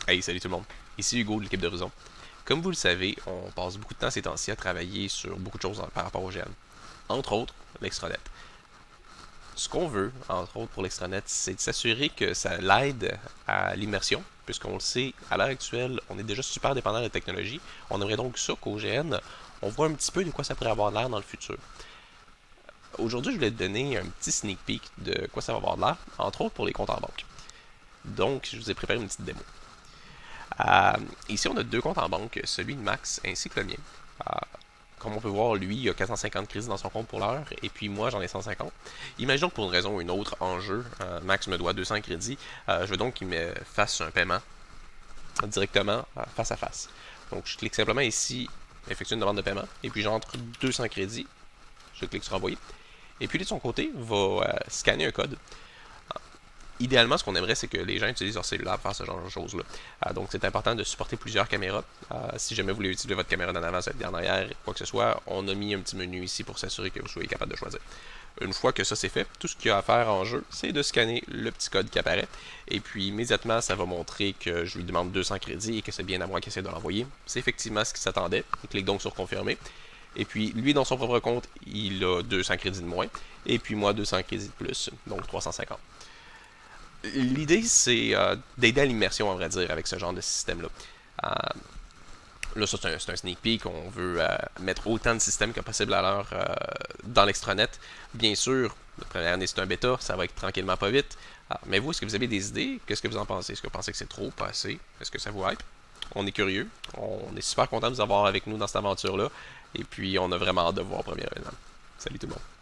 Hey, salut tout le monde. Ici Hugo de l'équipe d'Horizon. Comme vous le savez, on passe beaucoup de temps ces temps-ci à travailler sur beaucoup de choses par rapport au GN. Entre autres, l'extranet. Ce qu'on veut, entre autres pour l'extranet, c'est de s'assurer que ça l'aide à l'immersion, puisqu'on le sait, à l'heure actuelle, on est déjà super dépendant de la technologie. On aimerait donc ça qu'au GN, on voit un petit peu de quoi ça pourrait avoir l'air dans le futur. Aujourd'hui, je voulais te donner un petit sneak peek de quoi ça va avoir l'air, entre autres pour les comptes en banque. Donc, je vous ai préparé une petite démo. Ici, on a deux comptes en banque, celui de Max ainsi que le mien. Euh, Comme on peut voir, lui, il a 450 crédits dans son compte pour l'heure, et puis moi, j'en ai 150. Imaginons que pour une raison ou une autre, en jeu, Max me doit 200 crédits. Je veux donc qu'il me fasse un paiement directement face à face. Donc, je clique simplement ici, effectuer une demande de paiement, et puis j'entre 200 crédits. Je clique sur envoyer. Et puis, lui, de son côté, va scanner un code. Idéalement, ce qu'on aimerait, c'est que les gens utilisent leur cellulaire pour faire ce genre de choses-là. Donc, c'est important de supporter plusieurs caméras. Si jamais vous voulez utiliser votre caméra d'en avant, celle d'en arrière, quoi que ce soit, on a mis un petit menu ici pour s'assurer que vous soyez capable de choisir. Une fois que ça c'est fait, tout ce qu'il y a à faire en jeu, c'est de scanner le petit code qui apparaît. Et puis, immédiatement, ça va montrer que je lui demande 200 crédits et que c'est bien à moi qui essaie de l'envoyer. C'est effectivement ce qu'il s'attendait. Il clique donc sur confirmer. Et puis, lui, dans son propre compte, il a 200 crédits de moins. Et puis, moi, 200 crédits de plus, donc 350. L'idée, c'est d'aider à l'immersion, à vrai dire, avec ce genre de système-là. Là, ça, c'est un sneak peek. On veut mettre autant de systèmes que possible à l'heure dans l'extranet. Bien sûr, la première année, c'est un bêta. Ça va être tranquillement pas vite. Mais vous, est-ce que vous avez des idées? Qu'est-ce que vous en pensez? Est-ce que vous pensez que c'est trop, pas assez? Est-ce que ça vous hype? On est curieux. On est super content de vous avoir avec nous dans cette aventure-là. Et puis, on a vraiment hâte de vous voir au premier événement. Salut tout le monde.